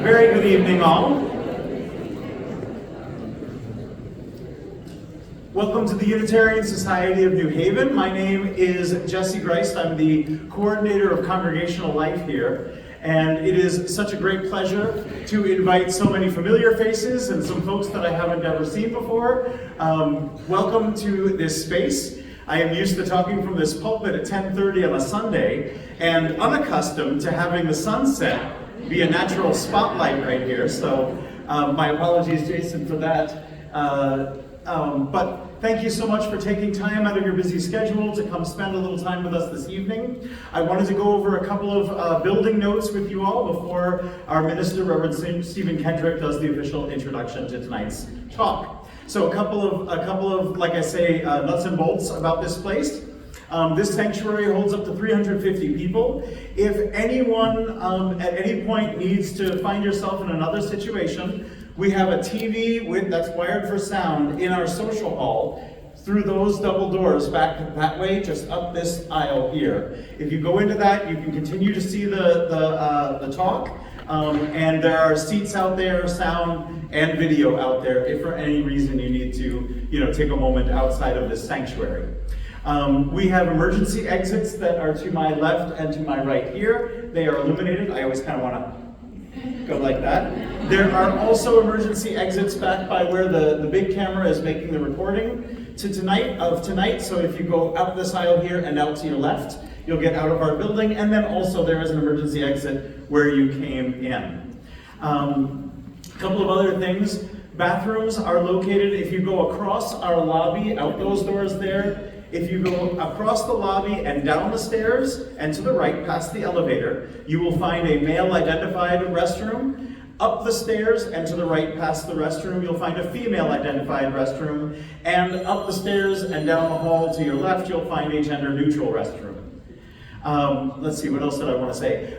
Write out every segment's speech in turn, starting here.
Very good evening, all. Welcome to the Unitarian Society of New Haven. My name is Jesse Greist. I'm the coordinator of congregational life here. And it is such a great pleasure to invite so many familiar faces and some folks that I haven't ever seen before. Welcome to this space. I am used to talking from this pulpit at 10:30 on a Sunday and unaccustomed to having the sunset be a natural spotlight right here. So my apologies, Jason, for that. But thank you so much for taking time out of your busy schedule to come spend a little time with us this evening. I wanted to go over a couple of building notes with you all before our minister, Reverend Stephen Kendrick, does the official introduction to tonight's talk. So a couple of, like I say, nuts and bolts about this place. This sanctuary holds up to 350 people. If anyone at any point needs to find yourself in another situation, we have a TV that's wired for sound in our social hall through those double doors back that way, just up this aisle here. If you go into that, you can continue to see the talk, and there are seats out there, sound and video out there, if for any reason you need to, take a moment outside of this sanctuary. We have emergency exits that are to my left and to my right here. They are illuminated. I always kind of want to go like that. There are also emergency exits back by where the big camera is making the recording tonight. So if you go out this aisle here and out to your left, you'll get out of our building. And then also there is an emergency exit where you came in. A couple of other things. Bathrooms are located, if you go across our lobby, out those doors there, if you go across the lobby and down the stairs and to the right past the elevator, you will find a male identified restroom. Up the stairs and to the right past the restroom, you'll find a female identified restroom. And up the stairs and down the hall to your left, you'll find a gender neutral restroom. Let's see, what else did I want to say?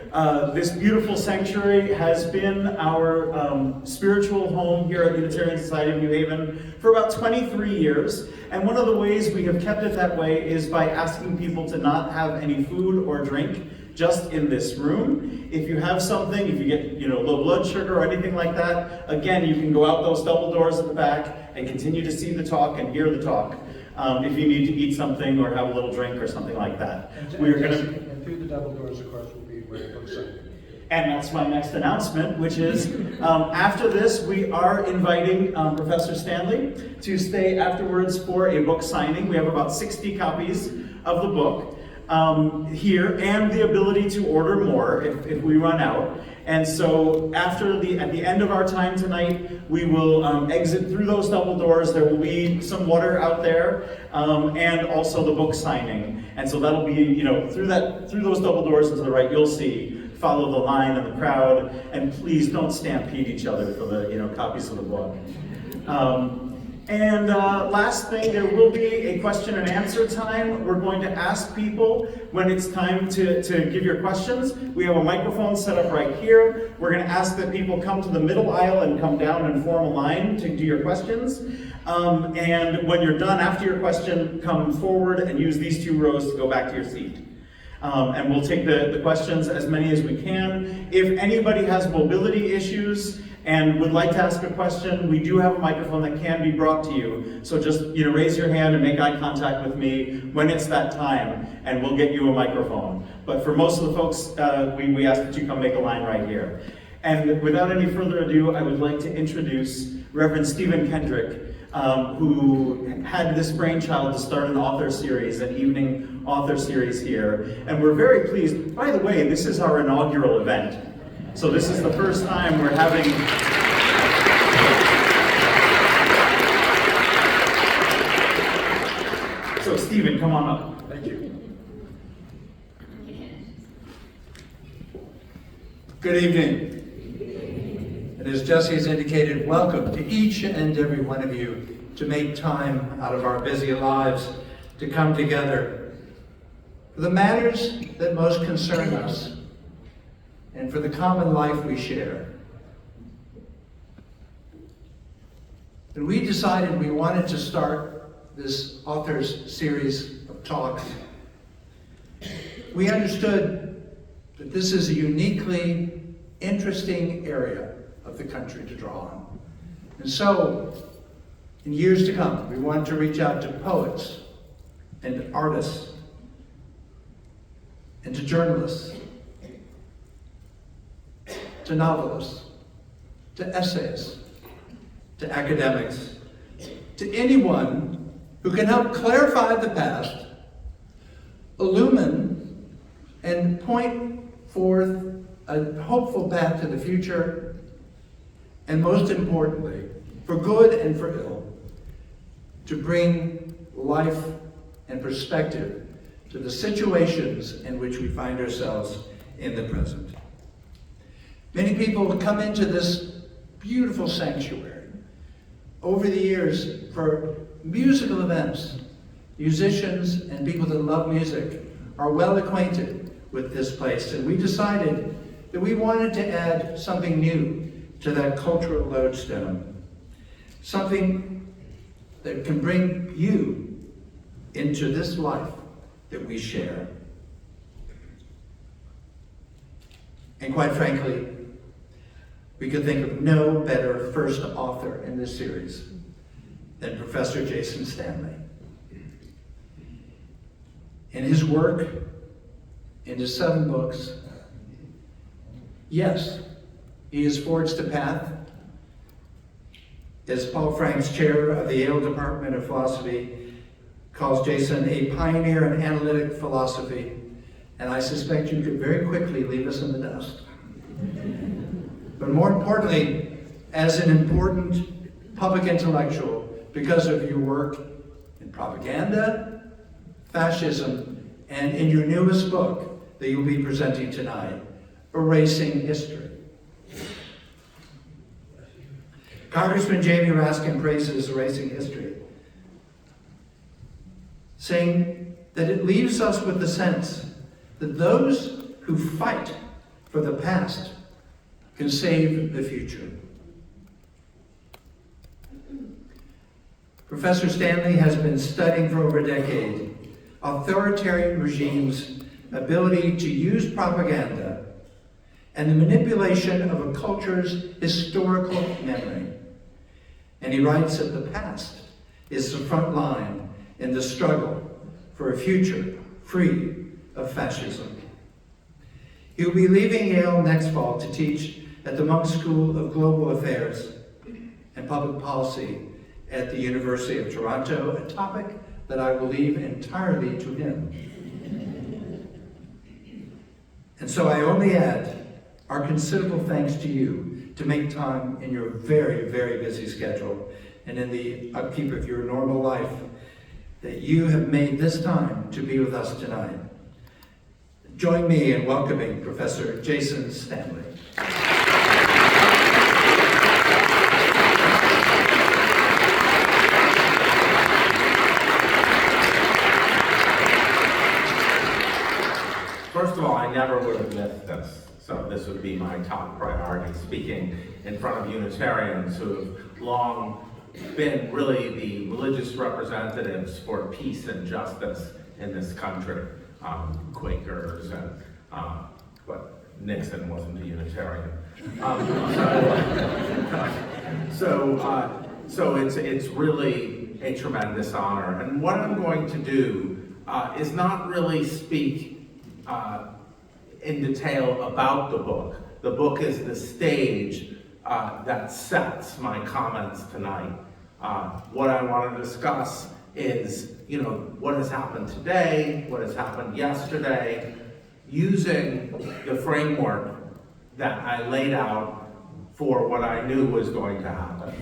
This beautiful sanctuary has been our spiritual home here at the Unitarian Society of New Haven for about 23 years. And one of the ways we have kept it that way is by asking people to not have any food or drink just in this room. If you have something, if you get low blood sugar or anything like that, again, you can go out those double doors at the back and continue to see the talk and hear the talk. If you need to eat something or have a little drink or something like that. And through the double doors, of course, will be where it looks like. And that's my next announcement, which is after this, we are inviting Professor Stanley to stay afterwards for a book signing. We have about 60 copies of the book here, and the ability to order more if we run out. And so at the end of our time tonight, we will exit through those double doors. There will be some water out there, and also the book signing. And so that'll be, through those double doors and to the right, you'll see, follow the line and the crowd, and please don't stampede each other for the, copies of the book. And last thing, there will be a question and answer time. We're going to ask people when it's time to give your questions. We have a microphone set up right here. We're going to ask that people come to the middle aisle and come down and form a line to do your questions. And when you're done after your question, come forward and use these two rows to go back to your seat. And we'll take the questions, as many as we can. If anybody has mobility issues and would like to ask a question, we do have a microphone that can be brought to you. So just raise your hand and make eye contact with me when it's that time, and we'll get you a microphone. But for most of the folks, we ask that you come make a line right here. And without any further ado, I would like to introduce Reverend Stephen Kendrick, who had this brainchild to start an author series, an evening author series here. And we're very pleased. By the way, this is our inaugural event. So this is the first time we're having... So Stephen, come on up. Thank you. Good evening. And as Jesse has indicated, welcome to each and every one of you to make time out of our busy lives to come together for the matters that most concern us and for the common life we share. And we decided we wanted to start this authors series of talks. We understood that this is a uniquely interesting area of the country to draw on. And so, in years to come, we want to reach out to poets and artists and to journalists, to novelists, to essayists, to academics, to anyone who can help clarify the past, illumine, and point forth a hopeful path to the future, and most importantly, for good and for ill, to bring life and perspective to the situations in which we find ourselves in the present. Many people come into this beautiful sanctuary over the years for musical events. Musicians and people that love music are well acquainted with this place, and we decided that we wanted to add something new to that cultural lodestone, something that can bring you into this life that we share. And quite frankly, we could think of no better first author in this series than Professor Jason Stanley. In his work, in his 7 books, yes, he has forged a path. As Paul Frank's chair of the Yale Department of Philosophy calls Jason a pioneer in analytic philosophy, and I suspect you could very quickly leave us in the dust. But more importantly, as an important public intellectual, because of your work in propaganda, fascism, and in your newest book that you'll be presenting tonight, Erasing History. Congressman Jamie Raskin praises Erasing History, saying that it leaves us with the sense that those who fight for the past can save the future. Professor Stanley has been studying for over a decade authoritarian regimes' ability to use propaganda and the manipulation of a culture's historical memory. And he writes that the past is the front line in the struggle for a future free of fascism. He will be leaving Yale next fall to teach at the Monk School of Global Affairs and Public Policy at the University of Toronto, a topic that I will leave entirely to him. And so I only add our considerable thanks to you to make time in your very, very busy schedule and in the upkeep of your normal life that you have made this time to be with us tonight. Join me in welcoming Professor Jason Stanley. First of all, I never would have missed this, so this would be my top priority, speaking in front of Unitarians who have long been really the religious representatives for peace and justice in this country. Quakers and, but Nixon wasn't a Unitarian. So it's really a tremendous honor. And what I'm going to do is not really speak in detail about the book. The book is the stage that sets my comments tonight. What I want to discuss is, what has happened today, what has happened yesterday, using the framework that I laid out for what I knew was going to happen,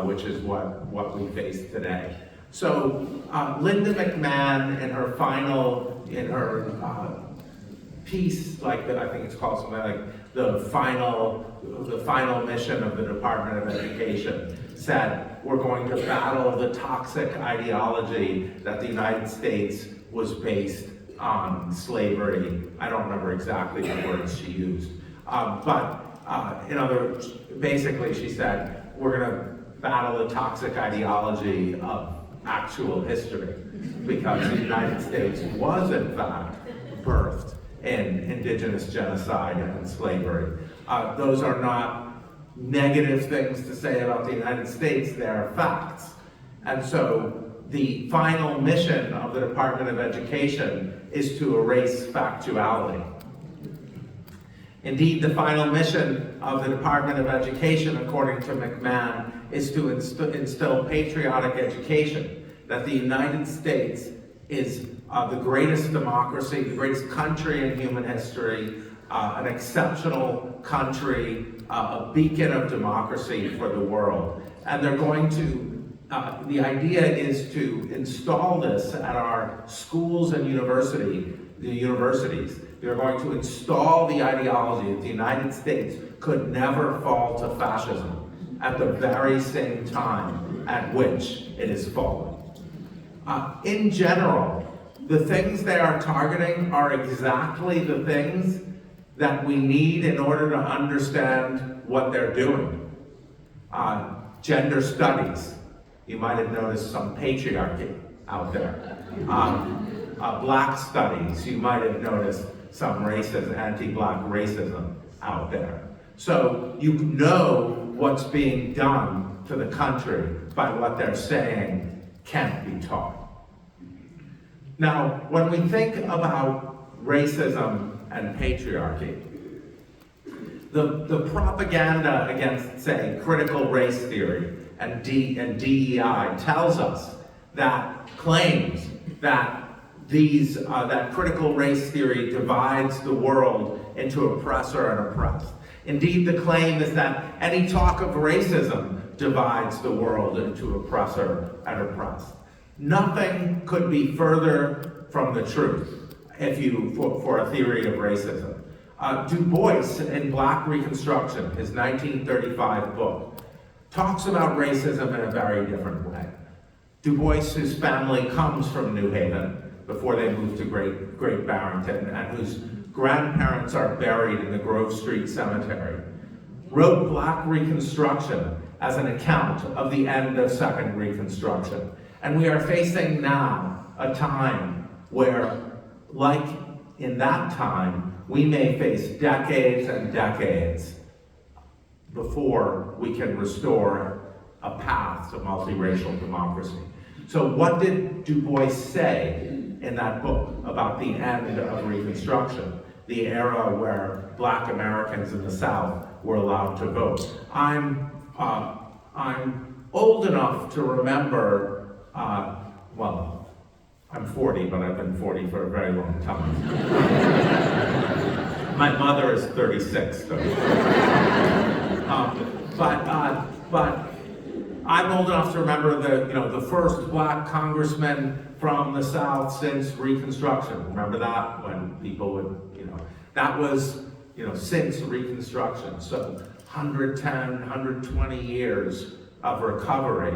which is what we face today. So Linda McMahon in her piece, like that, I think it's called something like the final mission of the Department of Education, said we're going to battle the toxic ideology that the United States was based on slavery. I don't remember exactly the words she used, but in other words, basically she said we're going to battle the toxic ideology of actual history, because the United States was in fact birthed in indigenous genocide and slavery. Those are not negative things to say about the United States, they are facts. And so the final mission of the Department of Education is to erase factuality. Indeed, the final mission of the Department of Education, according to McMahon, is to instill patriotic education, that the United States is the greatest democracy, the greatest country in human history, an exceptional country, a beacon of democracy for the world. And they're going to, the idea is to install this at our schools and universities. They're going to install the ideology that the United States could never fall to fascism at the very same time at which it is fallen. In general, the things they are targeting are exactly the things that we need in order to understand what they're doing. Gender studies, you might have noticed some patriarchy out there. Black studies, you might have noticed some racism, anti-black racism out there. So you know what's being done to the country by what they're saying can't be taught. Now, when we think about racism and patriarchy, the propaganda against, say, critical race theory and DEI tells us that claims that that critical race theory divides the world into oppressor and oppressed. Indeed, the claim is that any talk of racism divides the world into oppressor and oppressed. Nothing could be further from the truth for a theory of racism. Du Bois, in Black Reconstruction, his 1935 book, talks about racism in a very different way. Du Bois, whose family comes from New Haven before they moved to Great Barrington, and whose grandparents are buried in the Grove Street Cemetery, wrote Black Reconstruction as an account of the end of Second Reconstruction. And we are facing now a time where, like in that time, we may face decades and decades before we can restore a path to multiracial democracy. So what did Du Bois say in that book about the end of Reconstruction, the era where Black Americans in the South were allowed to vote? I'm old enough to remember, well, I'm 40, but I've been 40 for a very long time. My mother is 36, though. But I'm old enough to remember the first Black congressman from the South since Reconstruction. Remember that? When people would, that was, since Reconstruction. So 110, 120 years of recovery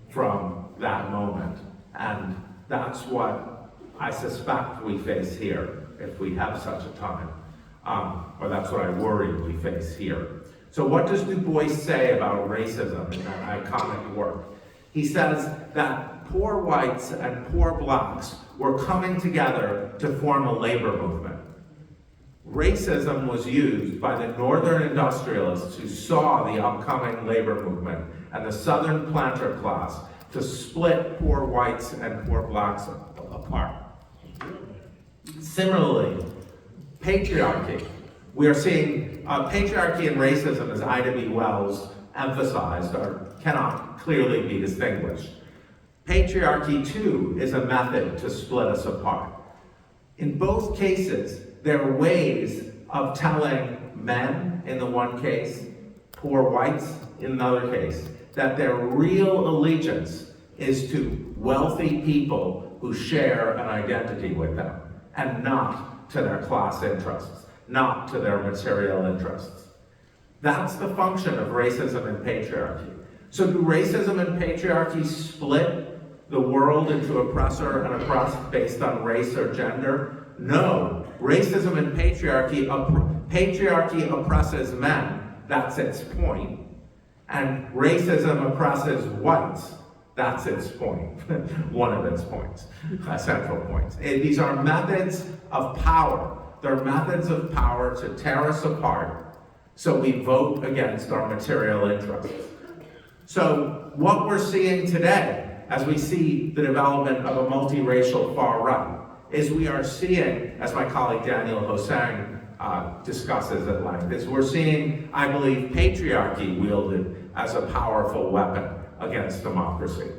from that moment. And that's what I suspect we face here, if we have such a time. Or that's what I worry we face here. So what does Du Bois say about racism in that iconic work? He says that poor whites and poor blacks were coming together to form a labor movement. Racism was used by the northern industrialists who saw the upcoming labor movement and the southern planter class to split poor whites and poor blacks apart. Similarly, patriarchy. We are seeing patriarchy and racism, as Ida B. Wells emphasized, cannot clearly be distinguished. Patriarchy, too, is a method to split us apart. In both cases, there are ways of telling men, in the one case, poor whites, in another case, that their real allegiance is to wealthy people who share an identity with them, and not to their class interests, not to their material interests. That's the function of racism and patriarchy. So do racism and patriarchy split the world into oppressor and oppressed based on race or gender? No. Racism and patriarchy oppresses men. That's its point. And racism oppresses whites. That's its point. One of its points, central points. These are methods of power They're methods of power to tear us apart, so we vote against our material interests. So what we're seeing today, as we see the development of a multiracial far right, is we are seeing, as my colleague Daniel Hosang discusses at length, is we're seeing, I believe, patriarchy wielded as a powerful weapon against democracy.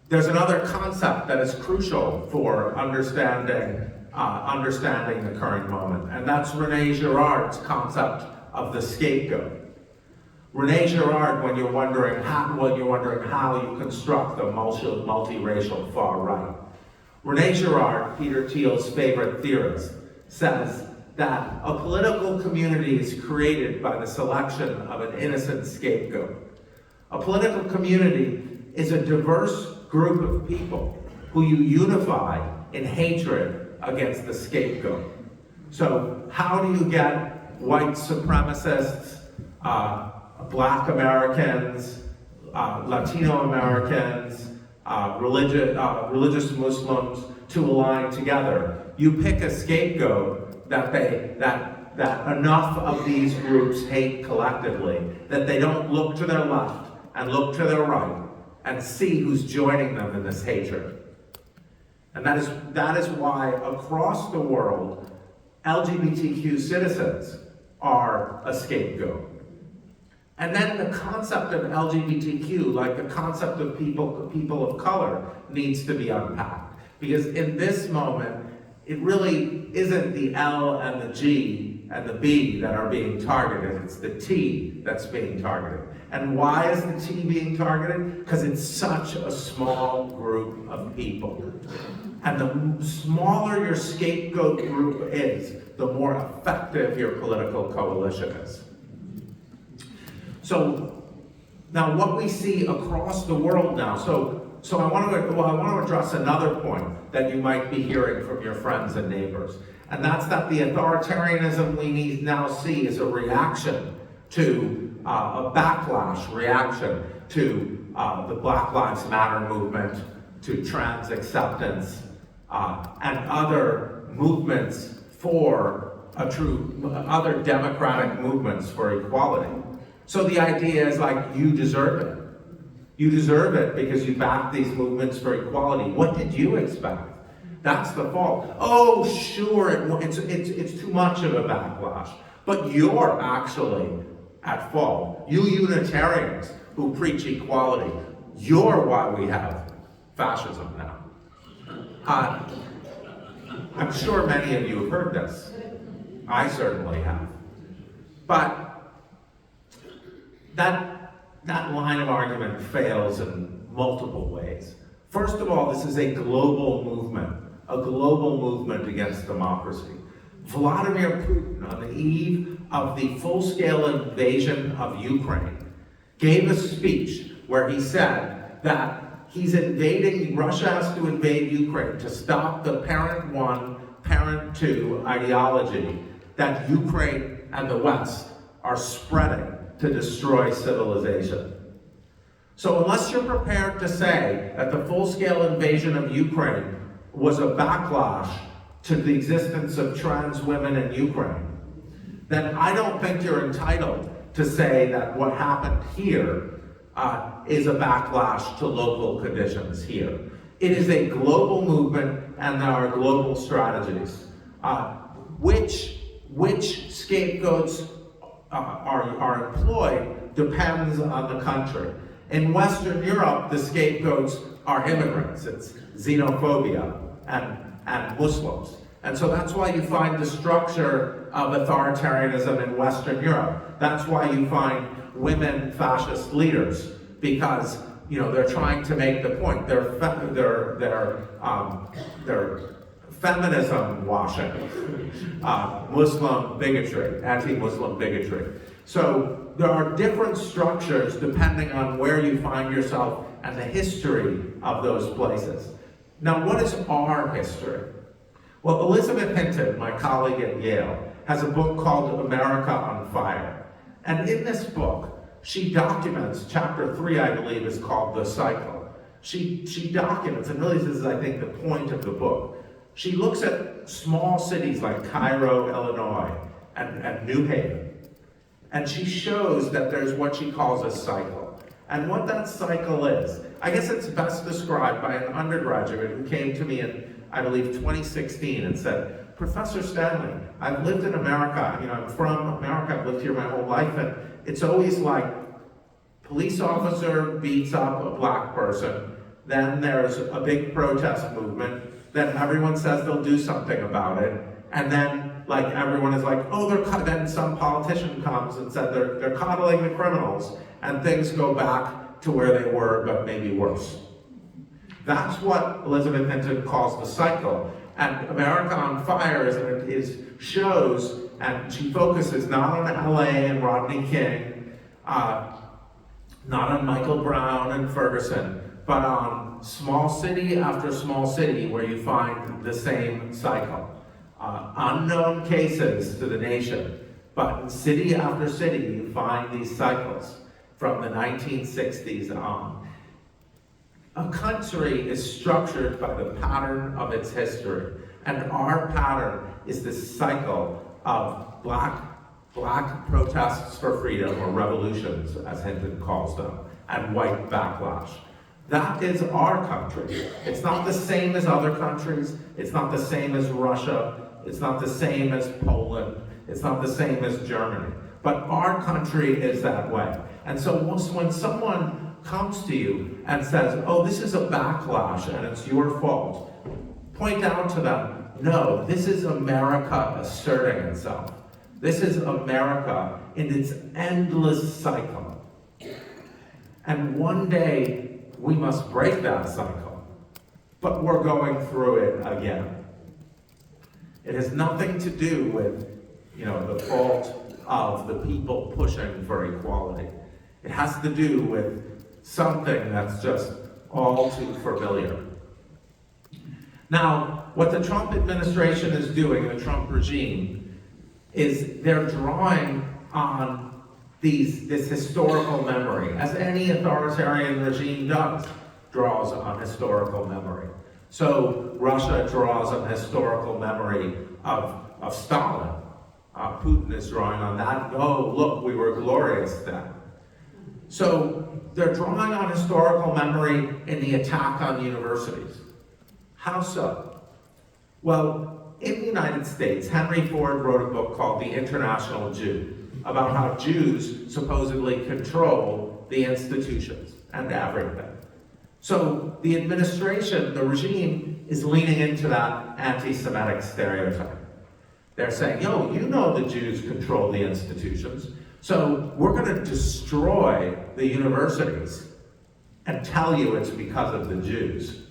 There's another concept that is crucial for understanding the current moment, and that's René Girard's concept of the scapegoat. René Girard, when you're wondering how you construct the multiracial far right, René Girard, Peter Thiel's favorite theorist, says that a political community is created by the selection of an innocent scapegoat. A political community is a diverse group of people who you unify in hatred against the scapegoat. So how do you get white supremacists, Black Americans, Latino Americans, religious Muslims to align together? You pick a scapegoat that enough of these groups hate collectively that they don't look to their left and look to their right and see who's joining them in this hatred. And that is why across the world, LGBTQ citizens are a scapegoat. And then the concept of LGBTQ, like the concept of people of color, needs to be unpacked. Because in this moment, it really isn't the L and the G and the B that are being targeted, it's the T that's being targeted. And why is the T being targeted? Because it's such a small group of people. And the smaller your scapegoat group is, the more effective your political coalition is. So now what we see across the world now, so I want to address another point that you might be hearing from your friends and neighbors. And that's that the authoritarianism we now see is a reaction to a backlash reaction to the Black Lives Matter movement, to trans acceptance, and other movements for other democratic movements for equality. So the idea is like, you deserve it. You deserve it because you backed these movements for equality. What did you expect? That's the fault. Oh, sure, it's too much of a backlash. But you're actually at fault. You Unitarians who preach equality, you're why we have fascism now. I'm sure many of you have heard this. I certainly have. But that line of argument fails in multiple ways. First of all, this is a global movement against democracy. Vladimir Putin, on the eve of the full-scale invasion of Ukraine, gave a speech where he said that Russia has to invade Ukraine to stop the parent one, parent two ideology that Ukraine and the West are spreading to destroy civilization. So unless you're prepared to say that the full-scale invasion of Ukraine was a backlash to the existence of trans women in Ukraine, then I don't think you're entitled to say that what happened here is a backlash to local conditions here. It is a global movement, and there are global strategies. Which scapegoats are employed depends on the country. In Western Europe, the scapegoats are immigrants. It's xenophobia and Muslims. And so that's why you find the structure of authoritarianism in Western Europe. That's why you find women fascist leaders, because they're trying to make the point. They're feminism washing, Muslim bigotry, anti-Muslim bigotry. So there are different structures depending on where you find yourself and the history of those places. Now, what is our history? Well, Elizabeth Hinton, my colleague at Yale, has a book called America on Fire. And in this book, she documents, chapter 3, I believe, is called The Cycle. She documents, and really this is, I think, the point of the book, She looks at small cities like Cairo, Illinois, and New Haven, and she shows that there's what she calls a cycle. And what that cycle is, I guess it's best described by an undergraduate who came to me in, I believe, 2016 and said, Professor Stanley, I've lived in America, I'm from America, I've lived here my whole life, and it's always like, police officer beats up a black person, then there's a big protest movement, then everyone says they'll do something about it, and then like everyone is like, oh, then some politician comes and said they're coddling the criminals, and things go back to where they were, but maybe worse. That's what Elizabeth Hinton calls the cycle. And America on Fire shows, and she focuses not on LA and Rodney King, not on Michael Brown and Ferguson, but on small city after small city where you find the same cycle. Unknown cases to the nation, but in city after city you find these cycles from the 1960s on. A country is structured by the pattern of its history, and our pattern is this cycle of black protests for freedom, or revolutions, as Hinton calls them, and white backlash. That is our country. It's not the same as other countries. It's not the same as Russia. It's not the same as Poland. It's not the same as Germany. But our country is that way. And so when someone comes to you and says, oh, this is a backlash and it's your fault, point out to them, no, this is America asserting itself. This is America in its endless cycle. And one day, we must break that cycle. But we're going through it again. It has nothing to do with, the fault of the people pushing for equality. It has to do with something that's just all too familiar. Now, what the Trump administration is doing, the Trump regime, is they're drawing on this historical memory, as any authoritarian regime does, draws on historical memory. So Russia draws on historical memory of Stalin. Putin is drawing on that. Oh, look, we were glorious then. So they're drawing on historical memory in the attack on universities. How so? Well, in the United States, Henry Ford wrote a book called The International Jew, about how Jews supposedly control the institutions and everything. So the administration, the regime, is leaning into that anti-Semitic stereotype. They're saying, yo, you know the Jews control the institutions, so we're going to destroy the universities and tell you it's because of the Jews.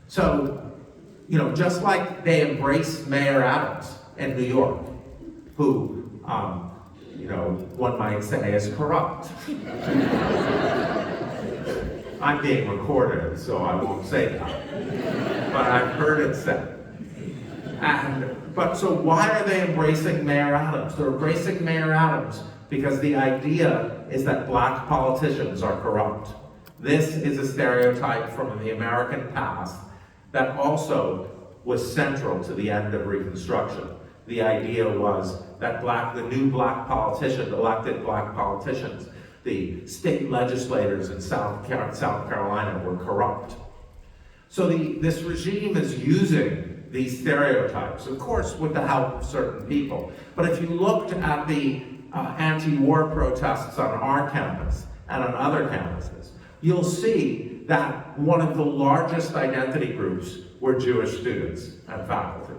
So, just like they embraced Mayor Adams in New York, who, one might say is corrupt. I'm being recorded, so I won't say that. But I've heard it said. But so why are they embracing Mayor Adams? They're embracing Mayor Adams because the idea is that black politicians are corrupt. This is a stereotype from the American past that also was central to the end of Reconstruction. The idea was that the new black politicians, elected black politicians, the state legislators in South Carolina were corrupt. So this regime is using these stereotypes, of course with the help of certain people. But if you looked at the anti-war protests on our campus and on other campuses, you'll see that one of the largest identity groups were Jewish students and faculty.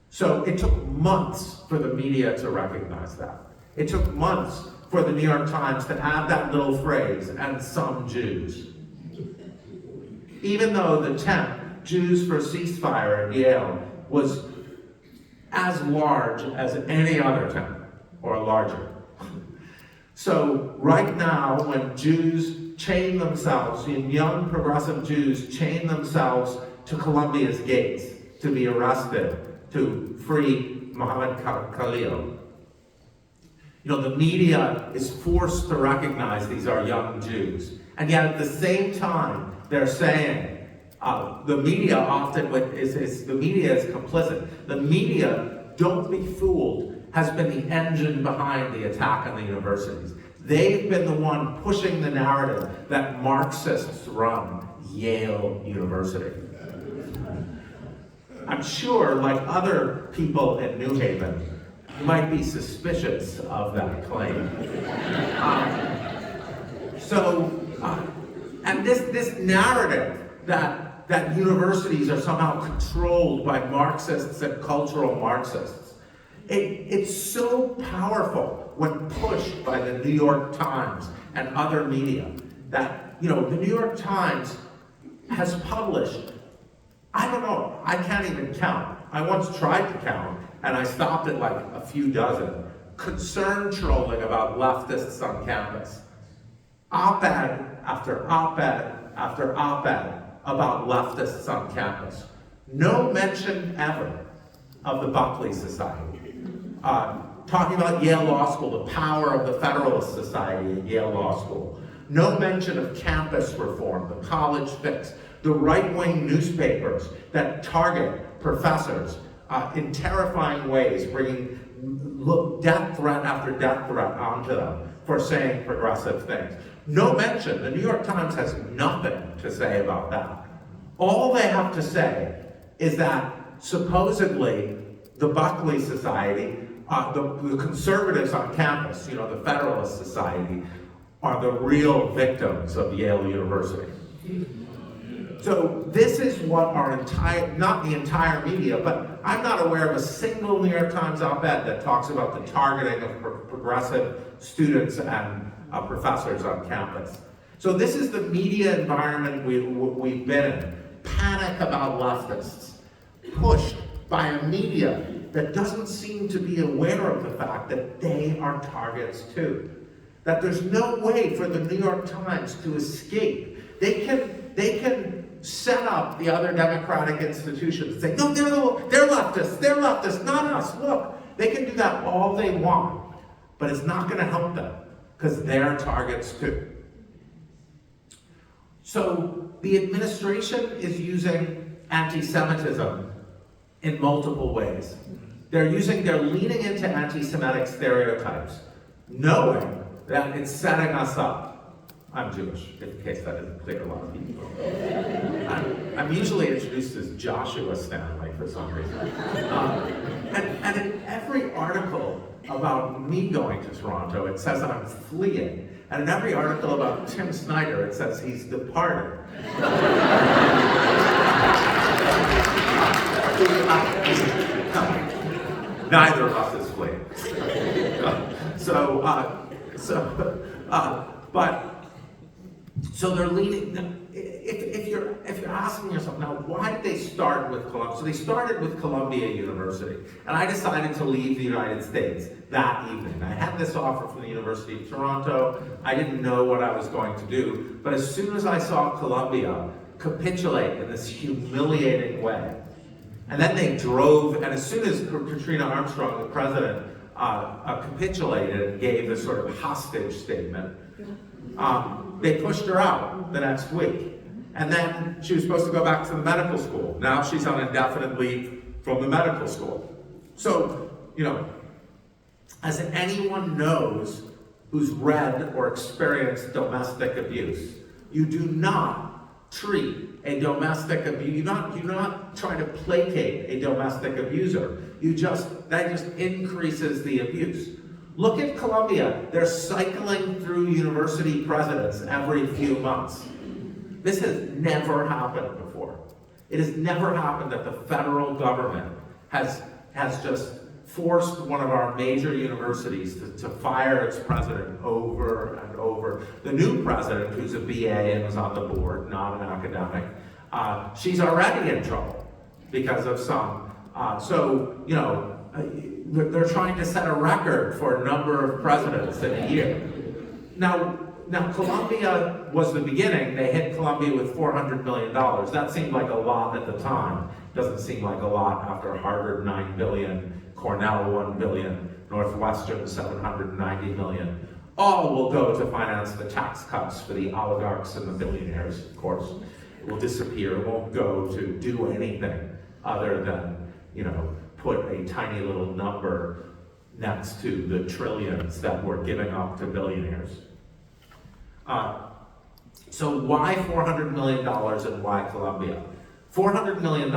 So it took months for the media to recognize that. It took months for the New York Times to add that little phrase, and some Jews. Even though the tent, Jews for Ceasefire at Yale, was as large as any other tent, or larger. So right now, when Jews chain themselves, young progressive Jews chain themselves to Columbia's gates to be arrested, to free Mohammed Khalil, the media is forced to recognize these are young Jews. And yet at the same time, they're saying, The media often the media is complicit. The media, don't be fooled, has been the engine behind the attack on the universities. They've been the one pushing the narrative that Marxists run Yale University. I'm sure, like other people in New Haven, you might be suspicious of that claim. And this narrative that universities are somehow controlled by Marxists and cultural Marxists, it's so powerful when pushed by the New York Times and other media that, the New York Times has published, I don't know, I can't even count. I once tried to count, and I stopped at like a few dozen. Concern trolling about leftists on campus. Op-ed after op-ed after op-ed about leftists on campus. No mention ever of the Buckley Society. Talking about Yale Law School, the power of the Federalist Society at Yale Law School. No mention of campus reform, the college fix, the right-wing newspapers that target professors in terrifying ways, bringing death threat after death threat onto them for saying progressive things. No mention. The New York Times has nothing to say about that. All they have to say is that supposedly the Buckley Society, the conservatives on campus, the Federalist Society, are the real victims of Yale University. So this is what our not the entire media, but I'm not aware of a single New York Times op-ed that talks about the targeting of progressive students and professors on campus. So this is the media environment we've been in. Panic about leftists, pushed by a media that doesn't seem to be aware of the fact that they are targets too. That there's no way for the New York Times to escape. They can set up the other democratic institutions and say, no, they're leftists, not us, look. They can do that all they want, but it's not gonna help them, because they're targets too. So the administration is using anti-Semitism in multiple ways. They're leaning into anti-Semitic stereotypes, knowing that it's setting us up. I'm Jewish, in case that isn't clear to a lot of people. I'm usually introduced as Joshua Stanley for some reason. And in every article about me going to Toronto, it says I'm fleeing. And in every article about Tim Snyder, it says he's departed. Neither of us is fleeing. So they're leaning. If you're asking yourself now, why did they start with Columbia? So they started with Columbia University, and I decided to leave the United States that evening. I had this offer from the University of Toronto. I didn't know what I was going to do, but as soon as I saw Columbia capitulate in this humiliating way, and then they drove, and as soon as Katrina Armstrong, the president, capitulated and gave this sort of hostage statement, they pushed her out the next week. And then she was supposed to go back to the medical school. Now she's on indefinite leave from the medical school. So, as anyone knows who's read or experienced domestic abuse, you do not treat a domestic abuse, you not try to placate a domestic abuser. That just increases the abuse. Look at Columbia. They're cycling through university presidents every few months. This has never happened before. It has never happened that the federal government has just forced one of our major universities to fire its president over and over. The new president, who's a BA and was on the board, not an academic, she's already in trouble because of some. They're trying to set a record for a number of presidents in a year. Now Columbia was the beginning. They hit Columbia with $400 million. That seemed like a lot at the time. Doesn't seem like a lot after Harvard, $9 billion, Cornell, $1 billion, Northwestern, $790 million. All will go to finance the tax cuts for the oligarchs and the billionaires, of course. will disappear, it won't go to do anything other than, put a tiny little number next to the trillions that we're giving up to billionaires. So why $400 million and why Columbia? $400 million,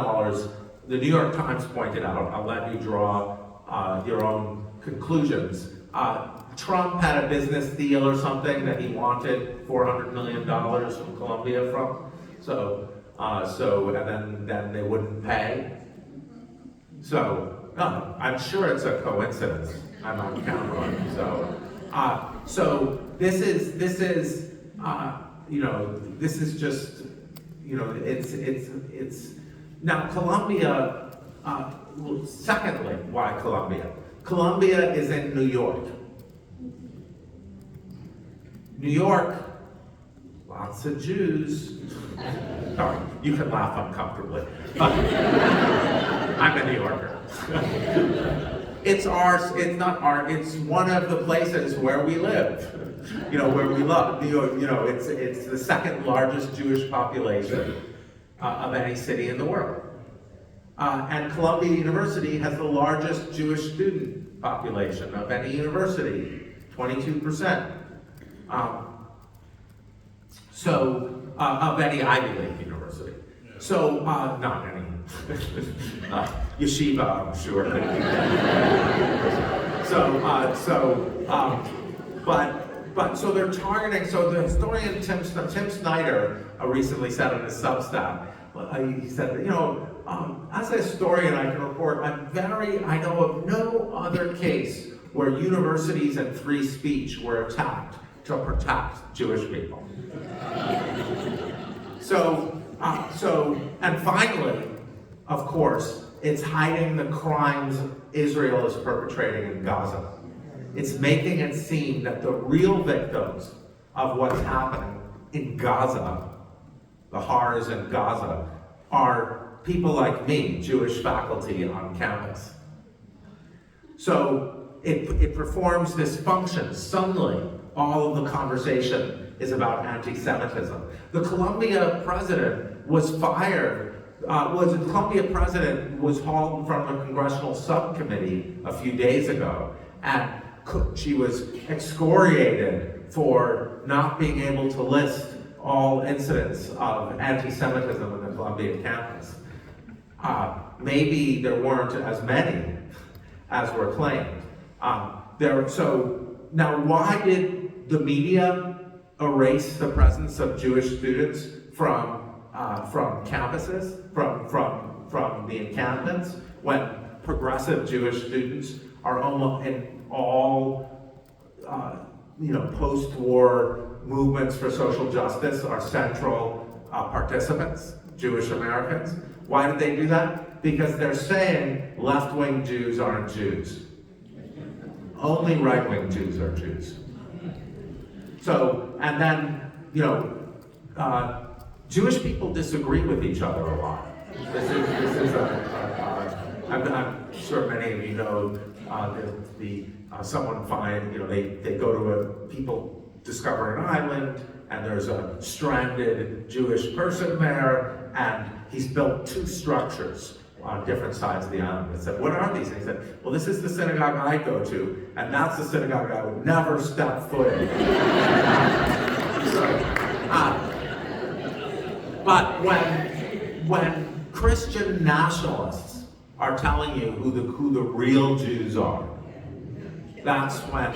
the New York Times pointed out, I'll let you draw your own conclusions. Trump had a business deal or something that he wanted $400 million from Columbia from. And then they wouldn't pay. So, no, I'm sure it's a coincidence. I'm on camera. So this is just, it's now Columbia. Secondly, why Columbia? Columbia is in New York. New York, lots of Jews. Sorry, you can laugh uncomfortably. But I'm a New Yorker. It's one of the places where we live. Where we love. New York, it's the second largest Jewish population of any city in the world. And Columbia University has the largest Jewish student population of any university, 22%. Of any Ivy League university. So, not any. Yeshiva, I'm sure. So they're targeting, so the historian Tim Snyder recently said in his Substack, he said, as a historian I can report, I know of no other case where universities and free speech were attacked to protect Jewish people. And finally, of course, it's hiding the crimes Israel is perpetrating in Gaza. It's making it seem that the real victims of what's happening in Gaza, the horrors in Gaza, are people like me, Jewish faculty on campus. So it performs this function. Suddenly, all of the conversation is about anti-Semitism. The Columbia president was fired. The Columbia president was hauled from a congressional subcommittee a few days ago, and she was excoriated for not being able to list all incidents of anti-Semitism in the Columbia campus. Maybe there weren't as many as were claimed. So now, why did the media erase the presence of Jewish students from campuses, from the encampments, when progressive Jewish students are almost in all post-war movements for social justice are central participants, Jewish Americans? Why did they do that? Because they're saying left-wing Jews aren't Jews. Only right-wing Jews are Jews. So, and then, Jewish people disagree with each other a lot. I'm sure many of you know they go to people discover an island, and there's a stranded Jewish person there, and he's built two structures on different sides of the island. I said, what are these? And he said, well, this is the synagogue I go to, and that's the synagogue I would never step foot in. But when Christian nationalists are telling you who the real Jews are, that's when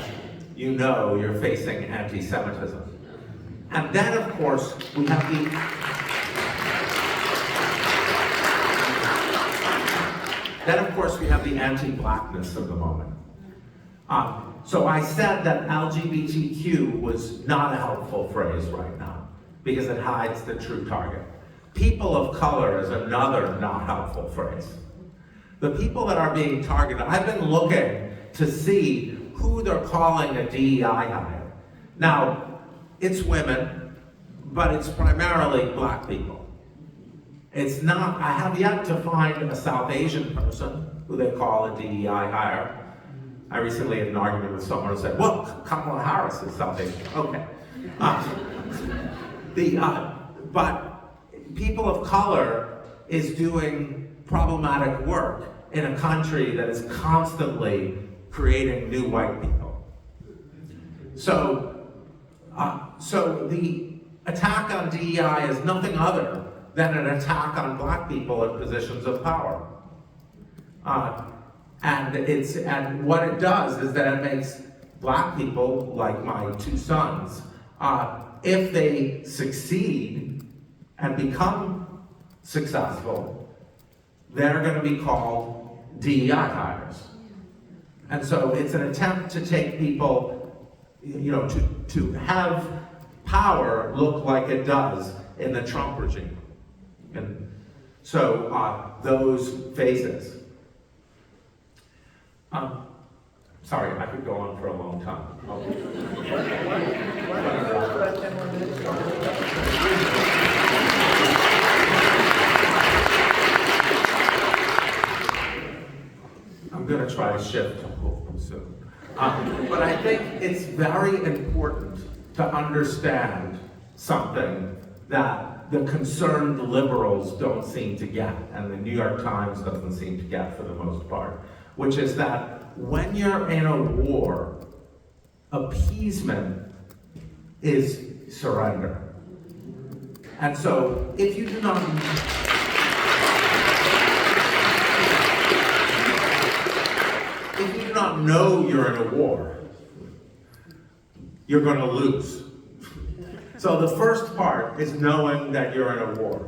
you know you're facing anti-Semitism. And then, of course, we have the anti-blackness of the moment. So I said that LGBTQ was not a helpful phrase right now because it hides the true target. People of color is another not helpful phrase. The people that are being targeted, I've been looking to see who they're calling a DEI hire. Now, it's women, but it's primarily black people. It's not, I have yet to find a South Asian person who they call a DEI hire. I recently had an argument with someone who said, well, Kamala Harris is South Asian. Okay. But people of color is doing problematic work in a country that is constantly creating new white people. So the attack on DEI is nothing other than an attack on black people in positions of power. And what it does is that it makes black people, like my two sons, if they succeed and become successful, they're going to be called DEI hires. And so it's an attempt to take people, to have power look like it does in the Trump regime. And so those phases. Sorry, I could go on for a long time. I'm going to try to shift soon. But I think it's very important to understand something that the concerned liberals don't seem to get, and the New York Times doesn't seem to get for the most part, which is that when you're in a war, appeasement is surrender. And so if you do not know you're in a war, you're going to lose. So the first part is knowing that you're in a war.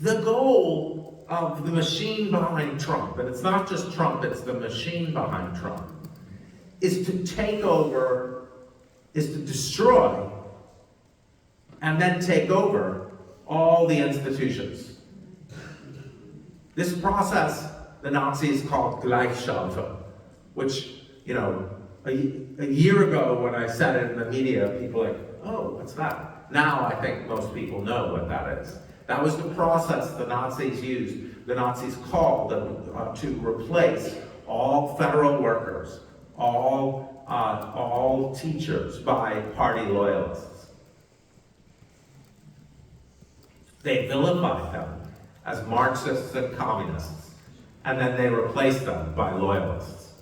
The goal of the machine behind Trump, and it's not just Trump, it's the machine behind Trump, is to take over, is to destroy, and then take over all the institutions. This process the Nazis called Gleichschaltung, which, a year ago when I said it in the media, people were like, oh, what's that? Now I think most people know what that is. That was the process the Nazis used, the Nazis called to replace all federal workers, all teachers by party loyalists. They vilified them as Marxists and communists, and then they replaced them by loyalists.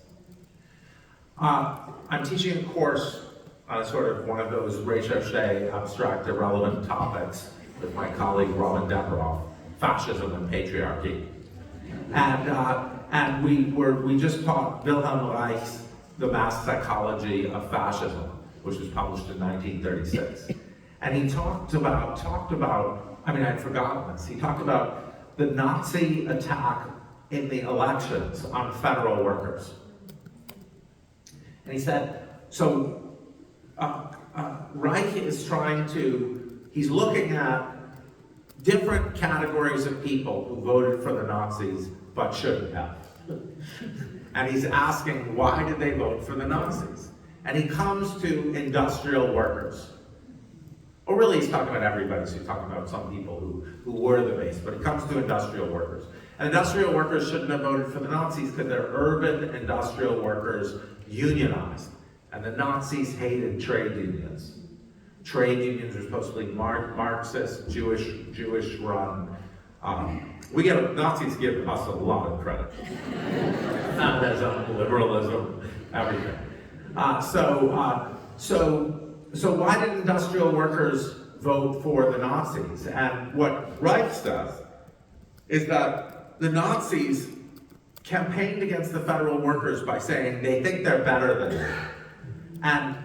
I'm teaching a course on sort of one of those recherche abstract irrelevant topics with my colleague Robin Deveroff, fascism and patriarchy. And we just taught Wilhelm Reich's The Mass Psychology of Fascism, which was published in 1936. And he talked about, I mean, I'd forgotten this, he talked about the Nazi attack in the elections on federal workers. And he said, so Reich is he's looking at different categories of people who voted for the Nazis but shouldn't have. And he's asking, why did they vote for the Nazis? And he comes to industrial workers. Or really, he's talking about everybody, so he's talking about some people who were the base, but he comes to industrial workers. And industrial workers shouldn't have voted for the Nazis because they're urban industrial workers unionized. And the Nazis hated trade unions. Trade unions are supposed to be Marxist, Jewish run. Nazis give us a lot of credit. Feminism, liberalism, everything. So why did industrial workers vote for the Nazis? And what Reich does is that the Nazis campaigned against the federal workers by saying they think they're better than them.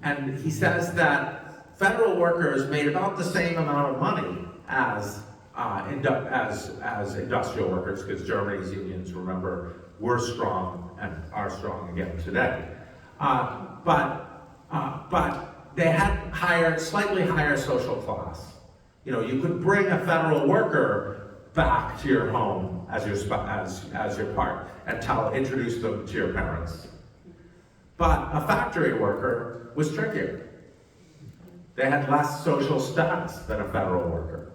And he says that federal workers made about the same amount of money as industrial workers, because Germany's unions, remember, were strong and are strong again today. But they had slightly higher social class. You could bring a federal worker back to your home as your part and introduce them to your parents. But a factory worker was trickier. They had less social status than a federal worker.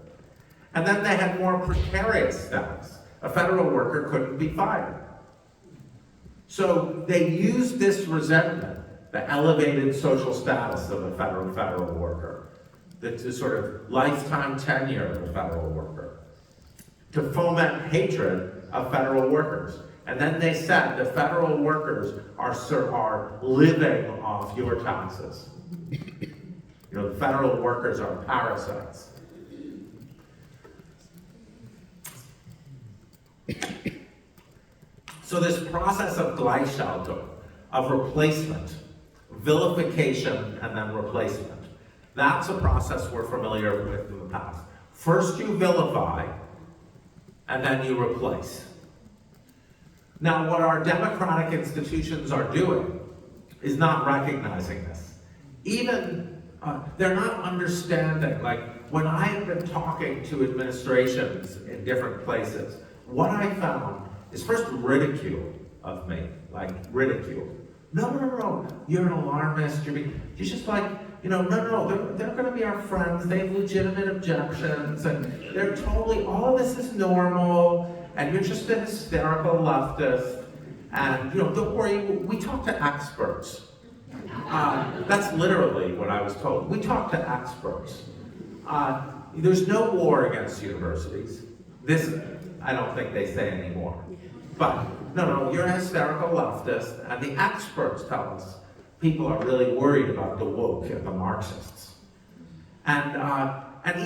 And then they had more precarious status. A federal worker couldn't be fired. So they used this resentment, the elevated social status of a federal worker, the sort of lifetime tenure of a federal worker, to foment hatred of federal workers. And then they said the federal workers are living off your taxes. You know, the federal workers are parasites. So this process of Gleichschaltung, of replacement, vilification, and then replacement, that's a process we're familiar with in the past. First you vilify, and then you replace. Now, what our democratic institutions are doing is not recognizing this. Even, they're not understanding, like, when I have been talking to administrations in different places, what I found is first ridicule of me, like ridicule. No, you're an alarmist, you're just like, no, they're gonna be our friends, they have legitimate objections, and they're totally, all of this is normal, and you're just a hysterical leftist, and don't worry, we talk to experts. That's literally what I was told. We talk to experts. There's no war against universities. This, I don't think they say anymore. But no, you're a hysterical leftist, and the experts tell us people are really worried about the woke and the Marxists. And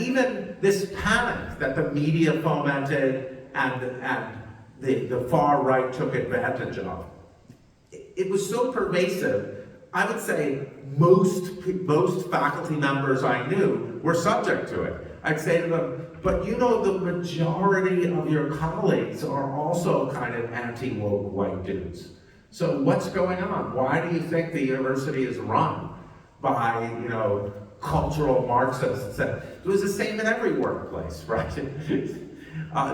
even this panic that the media fomented and the far right took advantage of, it was so pervasive. I would say most faculty members I knew were subject to it. I'd say to them, but the majority of your colleagues are also kind of anti-woke white dudes. So what's going on? Why do you think the university is run by, cultural Marxists? It was the same in every workplace, right?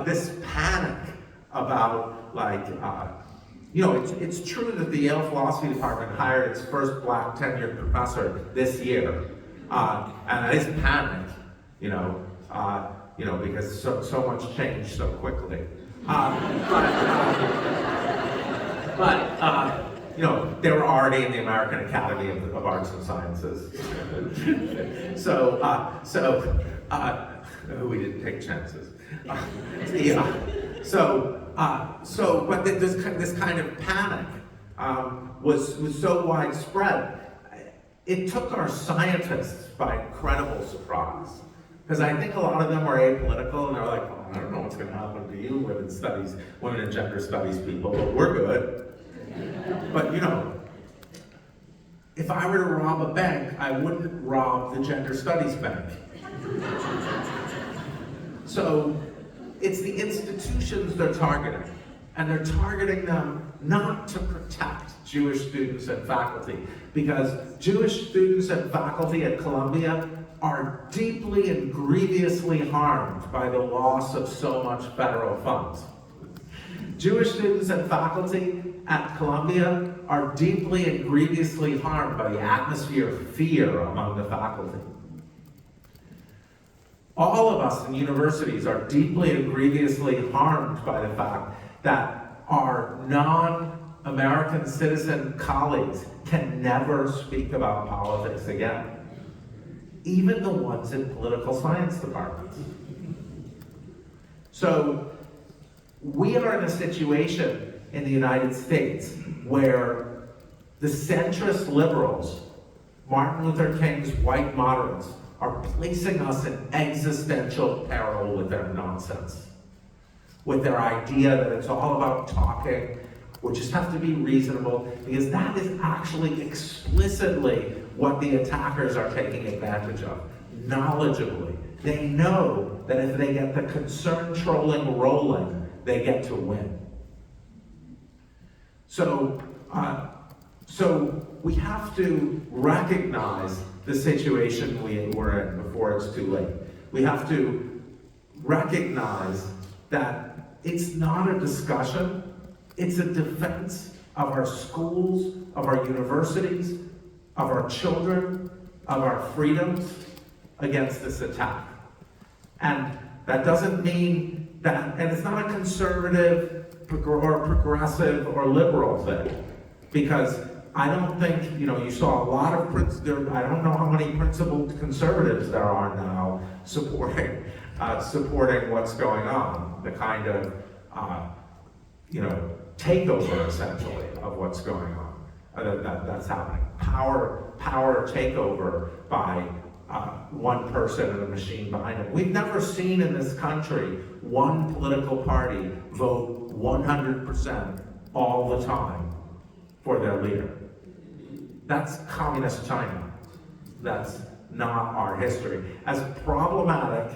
This panic about, like, it's true that the Yale Philosophy Department hired its first black tenured professor this year, and it's panic, because so much changed so quickly. They were already in the American Academy of Arts and Sciences. We didn't take chances. But this kind of panic was so widespread. It took our scientists by incredible surprise. Because I think a lot of them were apolitical, and they're like, I don't know what's going to happen to you, women and gender studies people, but we're good. But if I were to rob a bank, I wouldn't rob the gender studies bank. So it's the institutions they're targeting, and they're targeting them not to protect Jewish students and faculty, because Jewish students and faculty at Columbia are deeply and grievously harmed by the loss of so much federal funds. Jewish students and faculty at Columbia are deeply and grievously harmed by the atmosphere of fear among the faculty. All of us in universities are deeply and grievously harmed by the fact that our non-American citizen colleagues can never speak about politics again. Even the ones in political science departments. So we are in a situation in the United States where the centrist liberals, Martin Luther King's white moderates, are placing us in existential peril with their nonsense. With their idea that it's all about talking, we just have to be reasonable, because that is actually explicitly what the attackers are taking advantage of, knowledgably. They know that if they get the concern trolling rolling, they get to win. So we have to recognize the situation we're in before it's too late. We have to recognize that it's not a discussion, it's a defense of our schools, of our universities, of our children, of our freedoms against this attack. And that doesn't mean that, and it's not a conservative or progressive or liberal thing, because I don't think, you saw a lot of, I don't know how many principled conservatives there are now supporting what's going on, the kind of, takeover essentially of what's going on, that's happening. Power takeover by one person and a machine behind it. We've never seen in this country one political party vote 100% all the time for their leader. That's communist China. That's not our history. As problematic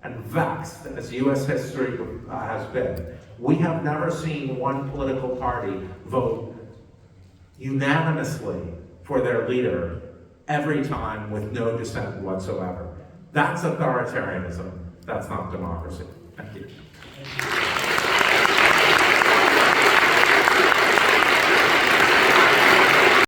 and vexed as US history has been, we have never seen one political party vote unanimously for their leader every time with no dissent whatsoever. That's authoritarianism. That's not democracy. Thank you.